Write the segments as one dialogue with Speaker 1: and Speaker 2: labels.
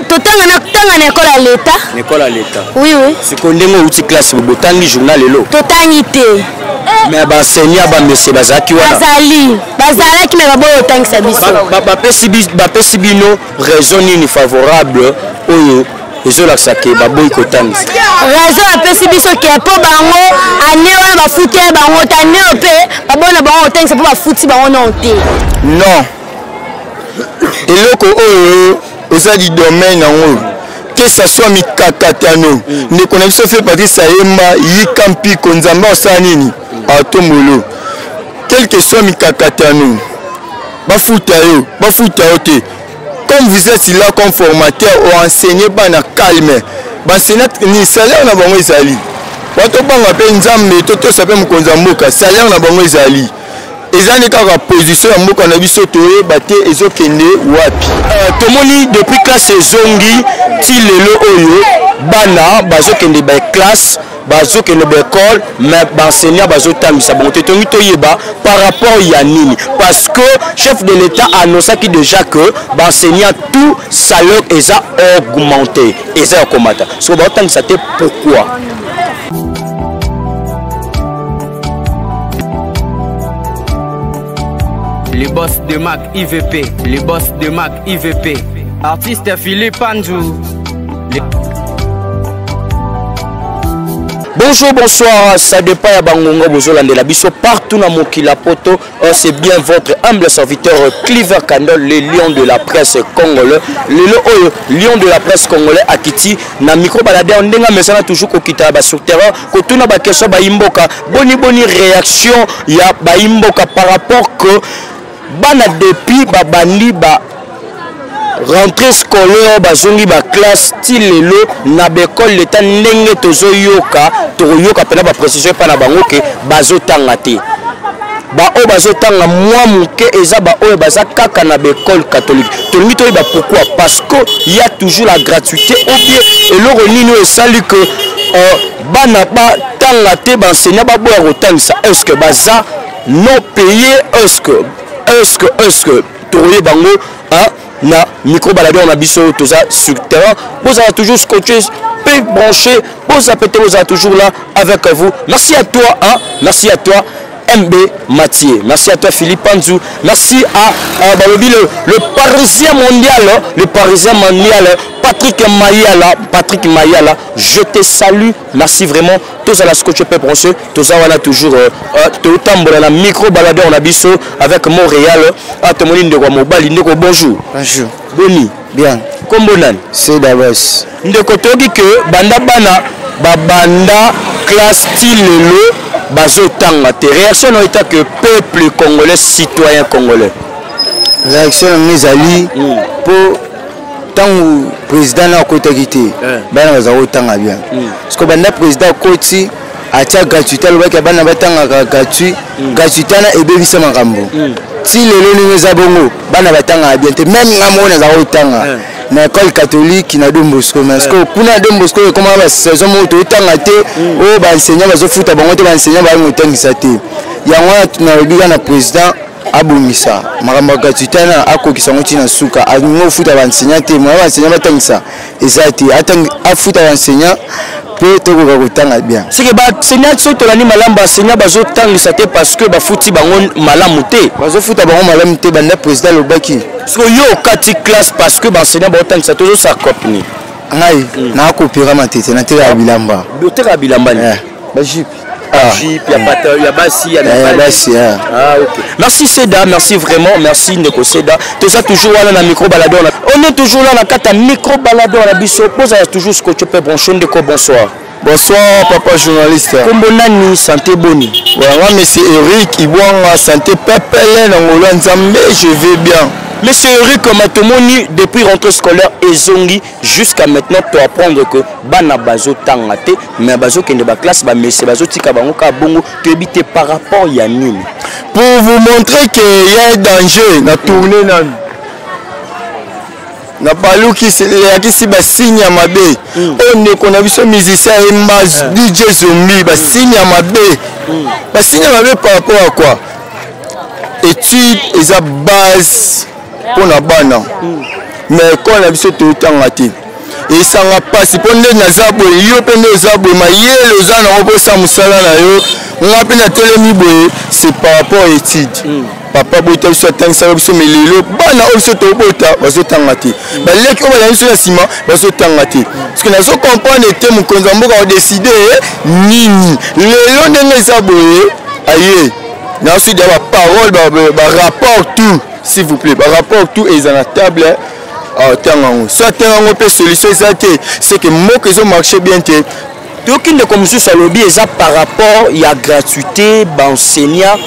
Speaker 1: totanga na école à l'état.
Speaker 2: L'école à l'état.
Speaker 1: Oui oui.
Speaker 2: C'est qu'on démo outil classe botangi journal lelo.
Speaker 1: Totangi té.
Speaker 2: Mais ba enseignant ba monsieur bazaki wana.
Speaker 1: Bazalaki mais ba botangi sa biso.
Speaker 2: Ba pesi bino raison ni favorable oyo ezolakisa ke baboyi kotangisa.
Speaker 1: Raison apesi biso ke po bango ane wana bafuti bango tane ope babona bango otangisa po bafuti bango non te.
Speaker 3: Non. Eloko oyo eza di domaine nango. Que ça soit mikakatano. Ne connaissons fait partie Sayemba yikampi konzamba osanini atomolo. Quel que soit mikakatano. Bafuta yo te. Comme vous êtes là comme formateur ou enseignez pas na calme. Enseignant ni salaire na bango ezali. Wato banga pe nzambe toto sape mukonza mboka salaire na bango ezali. Ezali kaka position ya mboka na biso toye bate ezokende wapi.
Speaker 2: Tomoni depuis classe zongi ti lelo oyo bana bazokende ba classe bazokende ba école mais enseignant bazotangisa bon tetongi toyeba par rapport ya nini parce que chef de l'état a annoncé déjà que enseignant tout salaire eza augmenté eza komata so bazotangisa te pourquoi.
Speaker 4: Les boss de Mac IVP, les boss de Mac IVP, artiste Philippe Panzou.
Speaker 2: Bonjour, bonsoir, ça dépend à Bangongo, Bozolande la biso partout dans mon kilapoto. C'est bien votre humble serviteur Cliver Kandol, le lion de la presse congolais. Le lion de la presse congolais à Kiti, na micro balade on denga mesana toujours ko kita ba sur terrain, ko tuna ba question ba imboka, boni réaction ya ba imboka par rapport que bana depuis ba bandi ba rentrée scolaire bazongi ba classe tilelo na bekole l'état ndenge tozoyoka pena ba précision pa na bango ke bazotanga te ba o bazotanga moi muke eza ba o baza kaka na bekole catholique tolingi toyeba pourquoi parce que il y a toujours la gratuité ou bien eloko nini esali que bana ba tanga te ba enseignant ba boya kotangisa est-ce que baza non payé est-ce que toye bango na micro balade on a biso tout ça sur terrain vous avez toujours scotché peu branché vous avez toujours là avec vous. Merci à toi merci à toi MB Mathieu, merci à toi Philippe Panzou, merci à le Parisien mondial Patrick Mayala, je te salue, merci vraiment. Tous à la scotch peu branché, tous on a toujours la micro baladeur on a biso avec Montréal à Tomonine de Mobile Ndeko bonjour.
Speaker 3: Bonjour.
Speaker 2: Boni.
Speaker 3: Bien.
Speaker 2: Kombonan.
Speaker 3: C'est Davos.
Speaker 2: Ndeko togi que banda classe tilelo bazotanga te réaction non état que peuple congolais citoyen congolais.
Speaker 3: Réaction mes alliés pour tant président na kotaki te bana bazotanga bien parce que banda président koti atia gratuité le baki bana batanga gratuité na ebebisa makambo ti lelo ni ngezabongo bana batanga bien te même ngamo na zakotanga na école catholique na Don Bosco parce que kuna Don Bosco comment ba saison moto otanga te o ba enseignant bazofuta bango te ba enseignant ba ngotangisa te yango na obiga na président abumisa makambo gratuité na akokisa ngoti na suka alingo futa ba enseignant te moi ba enseignant batangisa ezati afuta ba enseignant peut tokoka kotanga bien
Speaker 2: c'est que ba enseignant soto la ni malamba enseignant bazotangisa te parce que ba futi bango malamu te
Speaker 3: bazofuta bango malamu te banda président lobaki
Speaker 2: so yo kati classe parce que ba enseignant bazotangisa toujours sa copine
Speaker 3: ngai na kopira matete na tera bilamba
Speaker 2: tera bilamba ni
Speaker 3: ba jupe
Speaker 2: Jeep, il y a Bassi, ok. Merci Seda, merci vraiment, merci Ndeko Seda. Tu es toujours là dans le micro baladeur. On est toujours là dans la carte micro baladeur la biso. Pose toujours ce que tu peux brancher. Ndeko bonsoir.
Speaker 3: Bonsoir papa journaliste.
Speaker 2: Comment nani santé boni.
Speaker 3: Ouais, moi monsieur Eric Ibwanga santé pepele ngolo nzambe, je vais bien.
Speaker 2: Monsieur Eric Matomoni depuis rentrée scolaire ezongi jusqu'à maintenant pour apprendre que bana bazo tangate mais bazo kende ba classe ba messe bazo tika bango ka bongo to ebite par rapport ya nini
Speaker 3: pour vous montrer que il y a un danger na tourner na baluki ya kisi ba signe mabe on ne connaît biso musicien et mas DJ Zombi ba signe mabe par rapport à quoi étude et sa base pour la bana mais école na biso totanga te esanga pasi mpo nde naza boye yo mpe nde oza boye mayele oza nango mposa mosala na yo nga mpe natelemi boye c'est par rapport à étude papa boyita biso atangisaka biso me lelo bana oyo biso tobota bazotanga te baleki oyo bazali biso na nsima bazotanga te parce que nazokomprendre te mokonzi ya mboka odeside nini lelo ndenge eza boye aye ensuite ya baparole barapport tout s'il vous plaît barapport tout eza na table tangango so atangango mpe solution eza te c'est que moko ezomarche bien te
Speaker 2: tokinde comme mosusu alobi eza par rapport ya gratuité baenseignant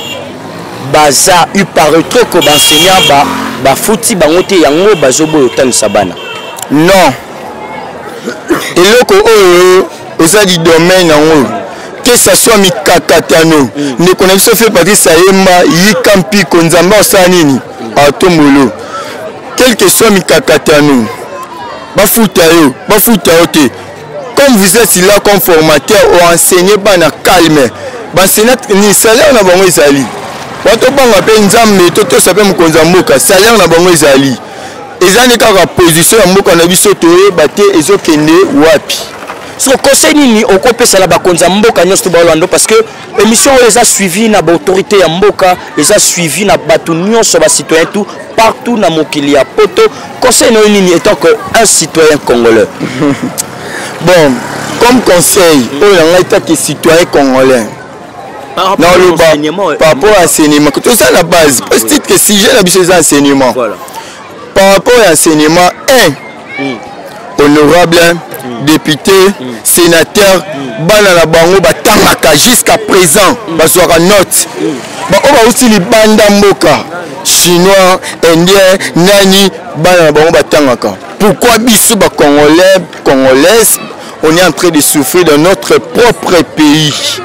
Speaker 2: baza eu paraître que baenseignant bafuti bango te yango bazoboya otangisa bana
Speaker 3: non eloko oyo eza di domaine yango que ça soit mikakatano ndeko na biso fe Patrice Ayemba yika mpiko nzambe osala nini atombolo quel que soit mikakatano bafuta yo te comme vous êtes là comme formateur ou enseigner bana calme baenseignant ni salaire na bango ezali bato banga mpe nzambe totosa mpe mokonzi ya mboka salaire na bango ezali ezali kaka position ya mboka na biso toyeba te ezokende wapi
Speaker 2: soko conseil nini okopesala bakonzi ya mboka nyonso to baolanda parce que émission oyo eza suivi na baautorité ya mboka eza suivi na bato nyonso bacitoyen tout partout na mokili ya poto conseil na oyo nini étant que un citoyen congolais
Speaker 3: bon comme conseil oyo nanga etaki citoyen congolais par rapport à l'enseignement tout ça la base parce que si j'ai l'habitude d'enseignement par rapport à l'enseignement honorable député sénateur bana na bango batangaka jusqu'à présent bazwaka note baoyo bauti libanda mboka chinois indien nani bana na bango batangaka pourquoi biso congolaises on est en train de souffrir dans notre propre pays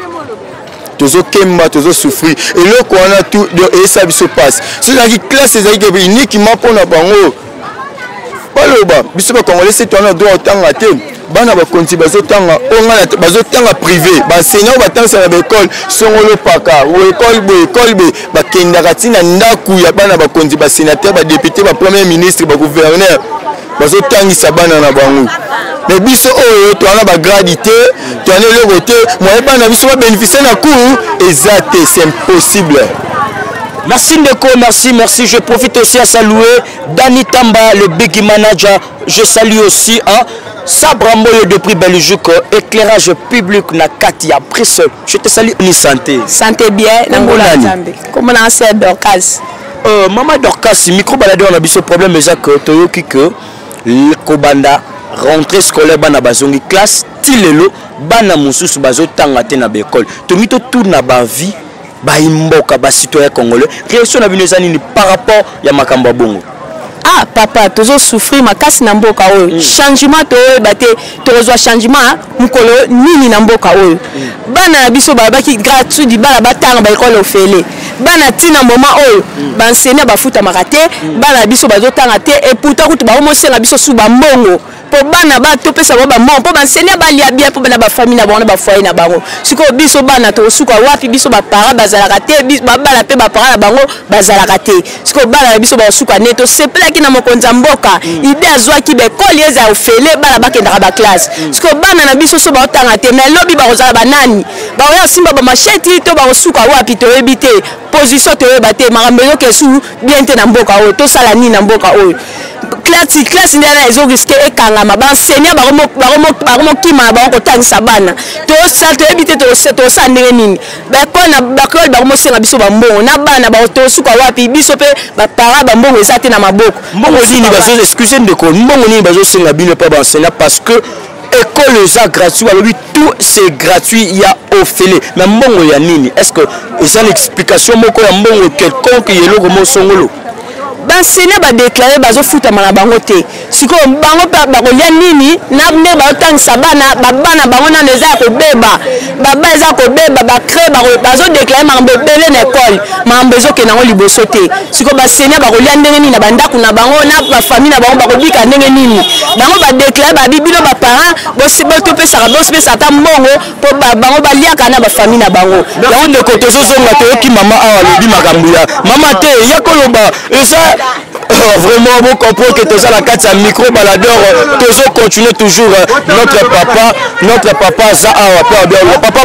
Speaker 3: tozo kemba tozo souffrir et le qu'on a tout et ça biso passe c'est là qui classe c'est que uniquement pour na bango baloba biso ba congolais c'est on a droit tanga te bana ba konti bazotanga onga bazotanga privé ba enseignant ba tanga na école songolo paka ou école be ba kendaka tina ndaku ya bana ba konti ba sénateur ba député ba premier ministre ba gouverneur bazotangisa bana na bango mais biso oyo toana ba gradité toana le côté moi bana biso ba bénéficier na cours exact c'est impossible.
Speaker 2: Merci Ndeko, merci. Je profite aussi à saluer Dani Tamba, le big manager. Je salue aussi Sabramboyo depuis Belgique, éclairage public na Katia Pris. Je te salue ni santé.
Speaker 1: Santé bien, comment on a Dorcas.
Speaker 2: Maman Dorcas, micro baladé on a biso problème déjà que toyoki que le Kobanda rentrée scolaire bana bazongi classe tilelo bana mususu bazotanga te na bécole. Tomito tourne na ba vie baimboka ba citoyen congolais. Réaction na bino ezani ni par rapport ya makambo bongo.
Speaker 1: Ah papa toujours souffrir makasi na mboka oyo changement to baté tozwa changement mukolo nini na mboka oyo bana na biso babaki gratuit di bana batanga ba école ofele bana tina moment oyo ba enseigner ba futa makate bana biso bazotanga te et pourtant kutu ba mo senga biso su ba mbongo po bana ba to pesa ba mbongo po ba enseigner ba lia bien po bana ba famille na bango ba foyer na bango siko biso bana to suka wapi biso ba para bazalaka te biso ba bana pe ba para na bango bazalaka te siko bana biso ba suka neto sepela na mokonza mboka ide azwaki bekoli eza ofele bana bakendaka ba classe siko bana na biso so baotanga te mais lobi bakozala banani baoya simba ba macheti to baosuka wapi toyebi te position toyeba te makambo ezokesu bien te na mboka oyo tosala nini na mboka oyo classe ndana ezo risque ekangama baenseignant baromokima na bango kotangisa bana toyebi te tosala ndenge nini bakole baromosenga biso bambongo na bana tosuka wapi biso mpe bapara bambongo eza te na maboko
Speaker 2: mbongo nini bazo excuse ndeko mbongo nini bazosenga bino mpe baenseignant parce que école eza gratuit balobi tout c'est gratuit il y a ofele mais mbongo ya nini est-ce que eza l'explication moko ya mbongo quelconque yeloko mosongolo
Speaker 1: baenseignant badéclaré bazofutama na bango te sikoyo bango bakolia nini na ndenge baotangisa bana bango nano eza ya kobeba baba eza kobeba bacré bazodéclaré makambo ebele na ekole makambo ezokende yango liboso te sikoyo baenseignant bakolia ndenge nini na bandako na bango na bafamille na bango bakobika ndenge nini bango badéclaré babi bino baparent bosipesaka ata mbongo mpo bango baliaka na bafamille na bango
Speaker 2: yango ndeko tozozonga toyoki mama awa alobi makambo ya mama te ya koloba eza vraiment vous comprenez que tous la carte à micro baladeur toujours continuer toujours notre papa za papa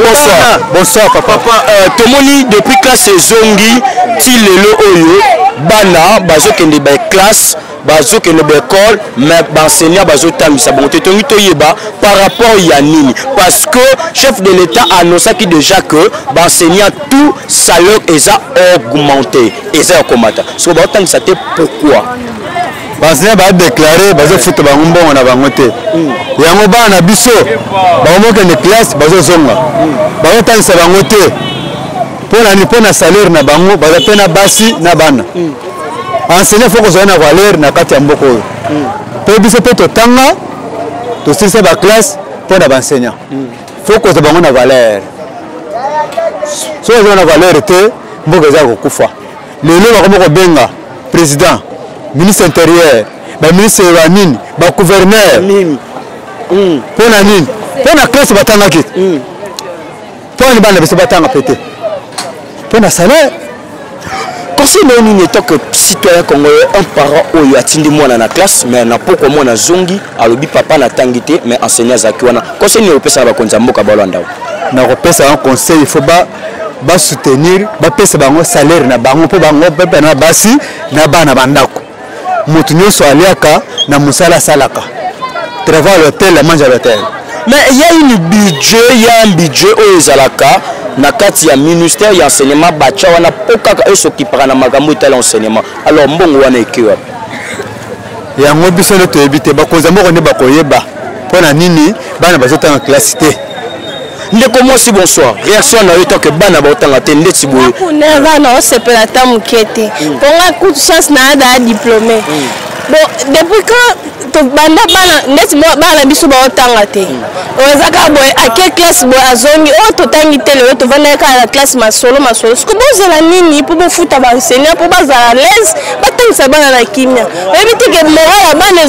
Speaker 2: bonsoir papa tomoni depuis classe zongi ti lelo oyo bana bazokende ba classe bazokende ba école mais enseignant bazotangisa bon tetongi toyeba par rapport ya nini parce que chef de l'état a annoncé déjà que enseignant tout salaire est augmenté et ça komata so bazotangisa te pourquoi
Speaker 3: enseignant ba déclarer bazofuta bango mbongo na bango te yango bana biso bazokende classe bazozonga bazotangisa bango te pona salaire na bango bazapena basi na bana enseignant faut que na valeur na kati ya mboko oyo pe biso pe totanga tosilisa ba classe pona ba enseignant faut que bango na valeur so na valeur te mboko za kokufa lelo bakomo benga président ministre intérieur ba ministre wa nini ba gouverneur pona nini pona classe batanga kit pona bana biso batanga pete pona salaire. Conseil non en tant que citoyen congolais, un parent oyo atindi mwana na classe mais na poko mwana zongi alobi papa na tangité mais enseignant zakiwana. Conseil ni opesa ba konza mboka balanda. Na opesa un conseil il faut ba soutenir ba pesa bango salaire na bango pe bango pe na basi na bana bandako. Mutu nyonso aliaka na musala salaka. Travail à l'hôtel, mange à l'hôtel. Mais il y a un budget oyo ezalaka na kati ya ministère ya enseignement bacha wana pokaka esokipaka na makambo tala enseignement alors mbongo wana ekiwa yango biso le toyebite bakonza moko ne bakoyeba pona nini bana bazotanga classe te ndeko mosi bonsoir réaction na yo que bana baotanga te ndeti boye kuna bana osepela ta mukete ponga coup chance na ada diplômé bon depuis quand banda bana ndeti bana biso baotanga te ozaka boy à quelle classe boy azongi o totangi tele o to vana ka la classe masolo siko bozela nini pour bofuta ba enseignant pour bazala à l'aise batangisa bana na kimia ebiti ke moral bana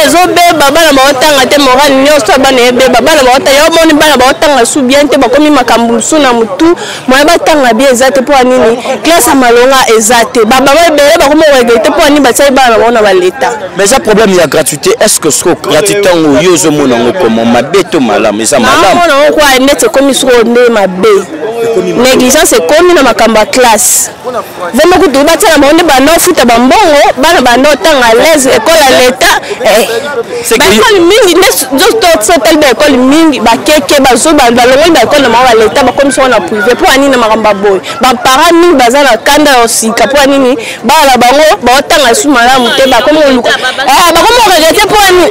Speaker 3: ezobeba bana baotanga te moral nyonso bana ebeba bana baotanga yo moni bana baotanga su bien te bakomi makambu suna mutu moya batanga bien ezate pour nini classe malonga ezate baba ebele bakomo regretter pour nini batsai bana baona ba l'état mais ça problème ya gratuité est-ce que ce gratuité yozo monango comme mabeto malamu eza malamu monango kwa ndete komi soko nde mabe négligence ekomi na makamba classe vraiment kutu batala monde bana futa bambongo bana bana otanga à l'aise école à l'état c'est que école mingi nde sotel ba école mingi ba keke bazo ba longo ba école na l'état ba comme ça na privé pour ani na makamba boy ba parents mingi bazala kanda osika pour nini bala bango ba otanga su malamu te ba comme luka ba comme regretter pour ani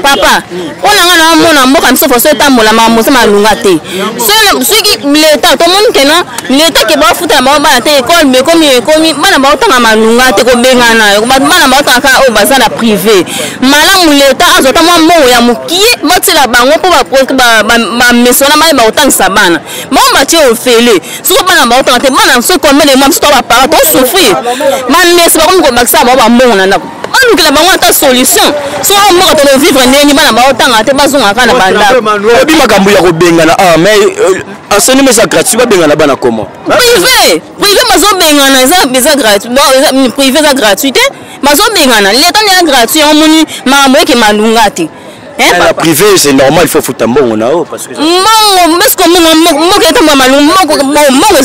Speaker 3: papa on a na mona mboka mso fo so tambola mamusa malunga te so ki l'état to mon kena l'état ke ba futa ba bana te école mais komi bana ba otanga malunga te ko bengana bana ba otanga o bazana privé malamu l'état azota mwa mbongo ya mukie batela bango po ba mesona ba otanga bana mama tie ofele so bana ba otanga te bana so ko mele mwa so ba para to souffrir man mes ba ko bakisa ba mbongo na ndako on la bango ta solution so moko to vivre ndeni bana ba otanga te bazonga kana banda obi makambo ya kobengana mais enseignement ça gratuit ba bengana bana comment privé bazo bengana eza gratuit bon privé ça gratuité bazo bengana l'état n'est gratuit on moni makambo ke malunga te la privé c'est normal il faut foutre mbongo na o parce que mbongo parce que mbongo eta malunga mbongo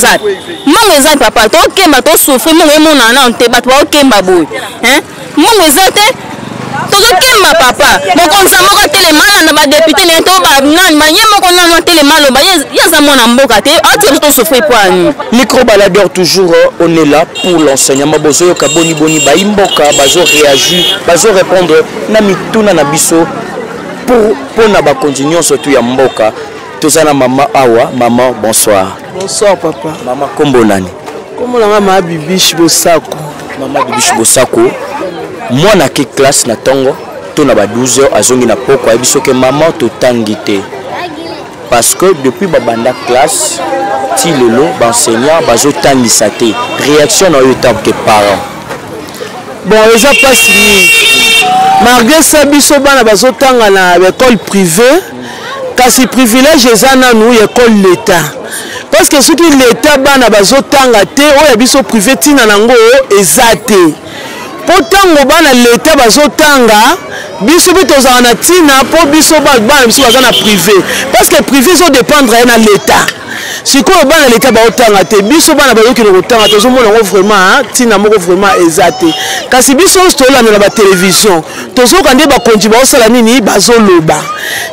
Speaker 3: ezat papa to kemba to souffrir mbongo emona na te bato ba kemba boy mbongo ezate tozokemba papa mokonza moko telemana na badepute ne to banani manye moko nano telemana ba yaza mona mboka te atu to souffrir poani micro baladeur toujours on est là pour l'enseignement bozo ka boni ba imboka bazo réagir bazo répondre na mituna na biso pour na ba continuer surtout ya mboka tozana mama awa maman bonsoir papa mama kombo nani kombo na mama bibish bosako mama bibish bosako moi na ke classe na tongo to na ba 12 heures azongi na poko abiso ke maman to tangité parce que depuis babanda classe ti lelo ba enseignant bazo tangisa te réaction na yo tant que parent bon déjà pas si malgré ça biso bana bazo tanga na école privée kasi privilège ezana nous école l'état.
Speaker 5: parce que soki l'état bana bazotanga te oyo biso privé tina nango eza te po ntango bana l'état bazotanga biso mpe tozala na ntina mpo biso bana biso baza na privé parce que privé ezodépendre ye na l'état sikoyo bana l'état baotanga te biso bana bazokende kotanga tozomona yango vraiment ntina moko vraiment eza te kasi biso tolandela batelevizio tozoka nde bakonzi baosala nini bazoloba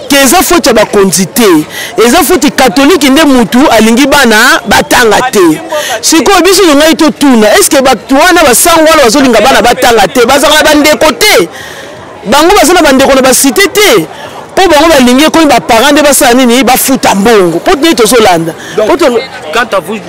Speaker 5: ke eza foti ya bakonzi te eza foti katolike nde mutu alingi bana batanga te sikoyo biso ngai totuna eske bato wana basango wana bazolinga bana batanga te bazala bandeko te bango bazala bandeko na basite te po bango balingi ekomi baparent nde basala nini bafuta mbongo po tini tozolanda
Speaker 2: quant à vous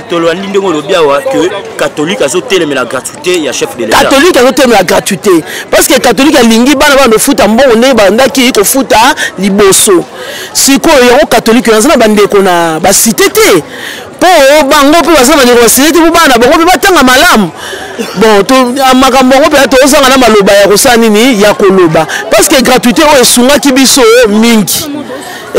Speaker 2: tolandi ndenge olobi awa que catholique azotelemela gratuité ya chef de l'État
Speaker 5: catholique azotelemela gratuité parce que catholique alingi bana bana kofuta mbongo ndenge bandaki kofuta liboso sikoyo yango catholique naza na bandeko na basite te po bango mpe baza na bandeko basite te po bana bango mpe batanga malamu bon makambo yango mpe tozanga na maloba ya kosala nini ya koloba parce que gratuité oyo esungaki biso mingi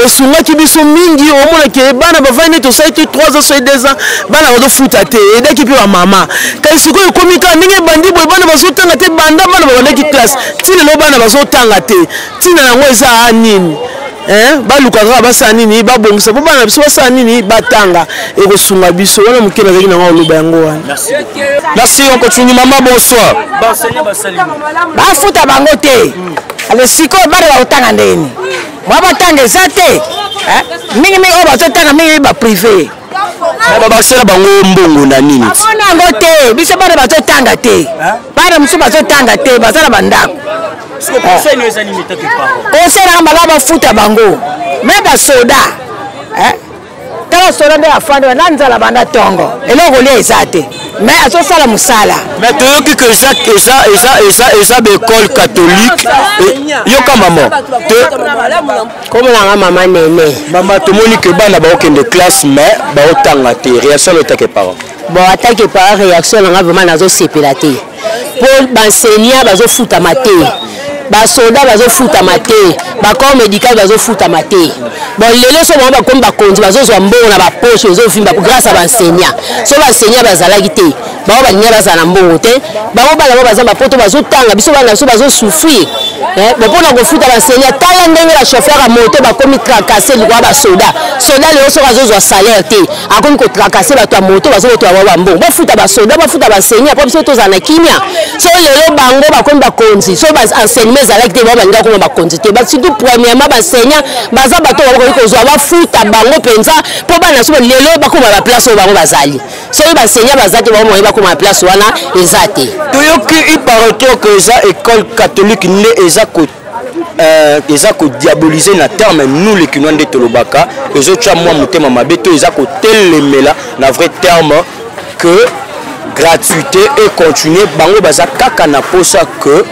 Speaker 5: esungaki biso mingi omonake bana bavandi nde tosali te 3 ans soki 2 ans bana bazofuta te edaki mpe bamama kasi sikoyo ekomi kaka ndenge ebandi boye bana bazotanga te banda bana babandaki classe ntina lelo bana bazotanga te ntina yango eza nini baluka kaka basala nini babongisa mpo bana biso basala nini batanga ekosunga biso wana moke nazalaki nango oloba yango wana
Speaker 2: merci on continue maman bonsoir
Speaker 6: bafuta bango te ale sikoyo bana baotanga ndeni mwa batanga eza te mingimingi oyo bazotanga mingi baprivé
Speaker 2: babakisela bango mbongo na nini
Speaker 6: amona yango te biso bana bazotanga te bana mosusu bazotanga te baza na bandako oselaka bango bafuta bango me basoda tala soda nde afandi na nzala banda tongo eloko lia eza te me azosala mosala
Speaker 2: mais toyoki ke eza baécole catholique yoka mama
Speaker 6: komonanga mama nene
Speaker 2: mama tomoni ke bana baokende classe mais baotanga te réaction lotake parent
Speaker 6: bon atake par réaction nanga vraiment nazosepela te po baenseignant bazofutama te basoda bazofutama te bacorps médical bazofutama te bon lelo so bango bakomi bakonzi bazozwa mbongo na bapoche ezovimba grâce à baenseignant so baenseignant bazalaki te bango balingi bazala na mbongo te bango bana bango baza bapoto bazotanga biso bana biso bazosouffrir mpona kofuta baenseignant tala ndenge ya chauffeur ya moto bakomi tracase likwa basoda soda lelo soki azozwa salaire te akomi kotracase bato ya moto bazobetwa bango bambongo bafuta basoda bafuta baenseignant mpo biso tozala na kimia so lelo bango bakomi bakonzi so baenseignement ezalaki te bango balingi akoma bakonzi te surtout premièrement baenseignant baza bato bakoki kozwa bafuta bango mpenza mpo bana so lelo bakoma baplace oyo bango bazali soki baenseignant baza te bango moye bakoma baplace wana eza te
Speaker 2: toyoki iparoto ke eza école catholique nde eza kodiabolize na terme nous les kinois nde tolobaka ezotya mwa motema mabe to eza kotelemela na vrai terme que gratuité et continuer bango baza kaka na posa que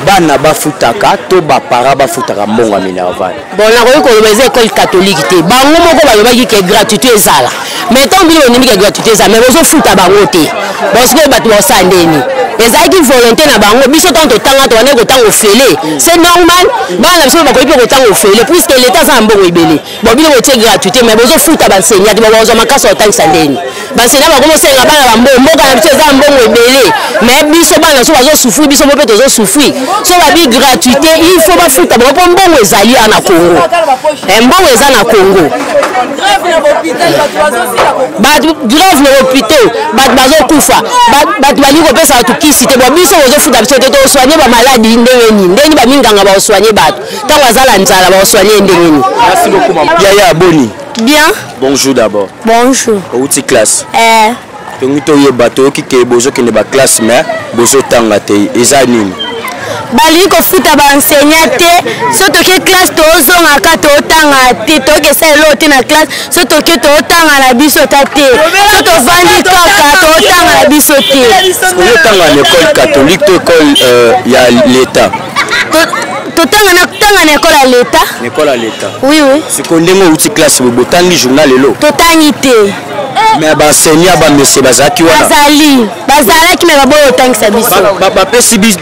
Speaker 2: bana bafutaka to bapara bafutaka mbongo ya minerval
Speaker 6: bon nakoki koloba eza école catholique te bango moko balobaki ke gratuité ezala mais ntango bino bonimi ke gratuité ezala mais bozofuta bango te bosikoyo bato baosala ndeni ezalaki volonté na bango biso ntango totanga tobandeki kotanga ofele c'est normal bana biso bakoki mpe kotanga ofele puisque l'état aza na mbongo ebele bon bino botie gratuité mais bozofuta baenseignant te bazwa makasi ya kotangisa ndeni baenseignant bakomi osenga bana bambongo mboka na biso eza na mbongo ebele mais biso bana biso bazosouffrir biso mpo mpe tozosouffrir so babi gratuité il faut bafuta bango mpo mbongo ezali ya na Congo mbongo eza na Congo grève na hôpital bato bazokufa bato balingi kopesa bato kisi te bo biso bozofuta biso te tosoigne bamaladi ndenge nini ndenge baminganga baosoigne bato ntango azala nzala baosoigne ndenge nini.
Speaker 2: Merci beaucoup maman. Yaya Boni.
Speaker 1: Bien.
Speaker 2: Bonjour d'abord.
Speaker 1: Bonjour.
Speaker 2: Outi classe. Tongi toyeba toyoki ke bozokende ba classe mais bozotanga te eza nini?
Speaker 1: Bali kofuta baenseignant te so toke classe tozongaka totanga te tokesa elo te na classe so toke totanga na biso ta te so tovandi kaka totanga na biso te
Speaker 2: totanga na école catholique to école ya l'état
Speaker 1: totanga na école à l'état.
Speaker 2: École à l'état.
Speaker 1: Oui oui.
Speaker 2: Siko ndenge outi classe botangi journal elo.
Speaker 1: Totangi te.
Speaker 2: Mais baenseignant ba monsieur bazaki wana.
Speaker 1: Bazalaki mais baboyo otangisa biso.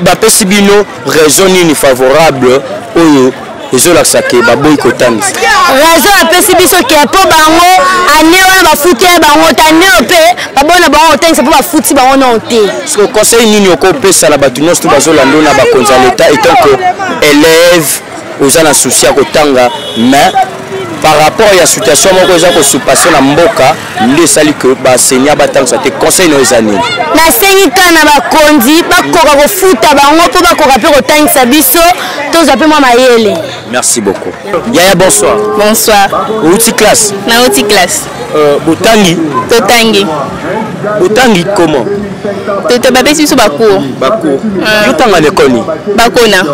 Speaker 2: Bapesi bino raison nini favorable oyo ezolakisa ke baboyi kotangisa
Speaker 6: raison apesi biso ke mpo bango ane wana bafuti bango tane mpe babona bango otangisa mpo bafuti bango non te.
Speaker 2: Parce que conseil nini okopesa na bato nyonso to bazolanda na bakonzi ya leta etant que élève oza na souci ya kotanga mais par rapport à la situation moko eza kosupase na mboka nde esali ke baenseignant batangisa te conseil na eza nini
Speaker 6: nasengi kaka na bakonzi bakoka kofuta bango mpo bakoka mpe kotangisa biso tozwa mpe mwa mayele.
Speaker 2: Merci beaucoup. Yaya, bonsoir.
Speaker 1: Bonsoir.
Speaker 2: Outi classe.
Speaker 1: Na outi classe.
Speaker 2: Botangi.
Speaker 1: Totangi.
Speaker 2: Botangi comment?
Speaker 1: Toto bapesi biso bacours.
Speaker 2: Bacours. Yo tanga l'école ni?
Speaker 1: Bakona.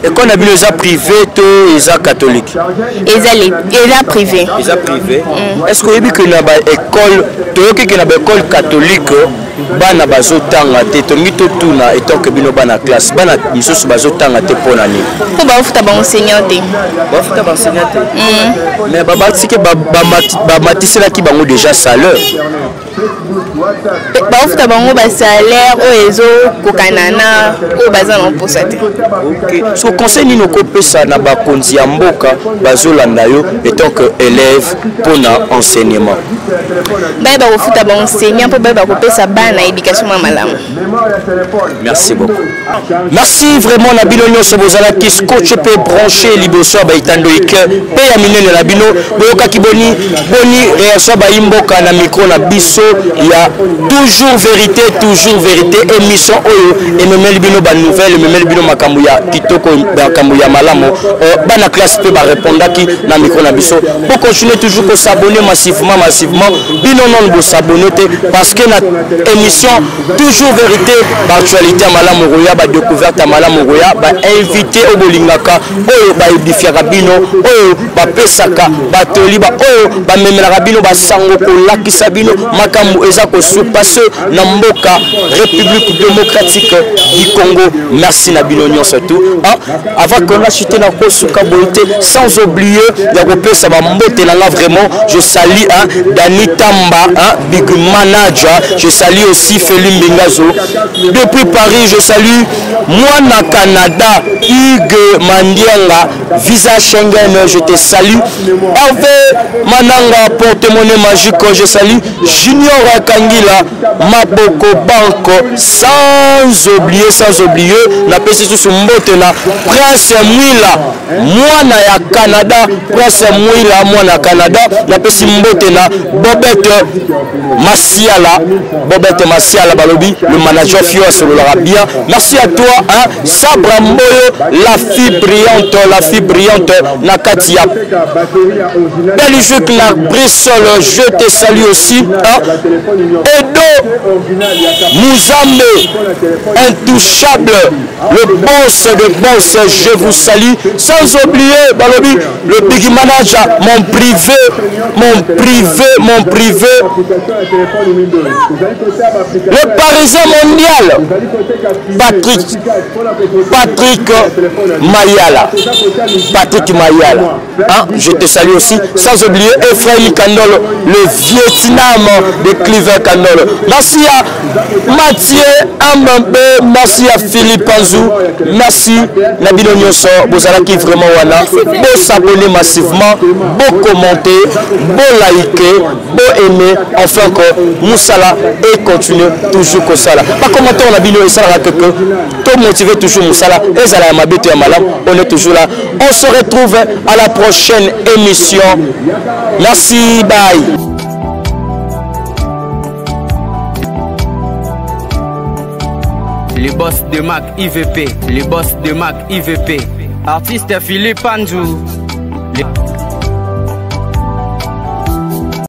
Speaker 2: École na bino eza privé to eza catholique?
Speaker 1: Eza privé.
Speaker 2: Eza privé. Est-ce que oyebi ke na ba école toyoki ke na ba école catholique bana bazotanga te tongi totuna etant que bino bana classe bana misusu bazotanga te mpona nini?
Speaker 1: Po bafuta ba enseignant te.
Speaker 2: Bafuta ba enseignant te. Mais babatiki bamatiselaki bango déjà salaire.
Speaker 1: Bafuta bango ba salaire oyo ezokokana na oyo baza na mposa te.
Speaker 2: OK. So conseil nini okopesa na bakonzi ya mboka bazolanda yo etant que élève mpona enseignement?
Speaker 1: Baye bakofuta ba enseignant mpo baye bakopesa bana éducation ma malamu.
Speaker 2: Merci beaucoup. Merci vraiment na bino nyonso bozalaki scotch pe branché liboso ba itando ike pe ya minene na bino boyokaki boni réaction ba imboka na micro na biso ya toujours vérité émission oyo ememeli bino ba nouvelle ememeli bino makambo ya kitoko makambo ya malamu bana classe pe ba répondaki na micro na biso pour continuer toujours ko s'abonner massivement bino non bo s'abonner parce que na émission toujours vérité actualité ya malamu roya ba découverte ya malamu roya ba invité au bolingaka oyo ba edifiaka bino oyo ba pesaka ba toliba oyo ba memelaka bino ba sango ko lakisa bino makambo eza ko suppasse na mboka République démocratique du Congo. Merci na bino nyonso tout avant qu'on a chuté na ko suka boité sans oublier ya ko pesa ba mbote na nga vraiment je salue Dani Tamba big manager je salue aussi Feli Mbingazo depuis Paris je salue moi na Canada Hugues Mandianga visa Schengen je te salue Hervé Mananga porte-monnaie magique je salue Junior Kangila Maboko Banco sans oublier la pesi sous mbote na Prince Mwila mwana ya Canada Prince Mwila mwana Canada la pesi mbote na Bobette Masiala balobi le manager Fio Solora bien. Merci à toi Sabra Mboyo la fille brillante Nakatia Belgique la Brissol je te salue aussi Edo Mouzambe intouchable le boss de boss je vous salue sans oublier balobi le big manager mon privé le Parisien mondial Patrick Mayala je te salue aussi sans oublier Ephraim Kandolo le Vietnam de Cliver Kandolo. Merci à Mathieu Ambembe, merci à Philippe Anzou, merci Nabilo Nyonso bozalaki vraiment wana beau s'abonner massivement beau commenter beau liker beau aimer enfin que Moussala et continue toujours comme ça là pas commentaire na bino et ça la que to motiver toujours Moussala et ça la mabete ya malam on est toujours là on se retrouve à la prochaine émission merci bye.
Speaker 4: Les boss de Mac IVP, artiste Philippe Anzou.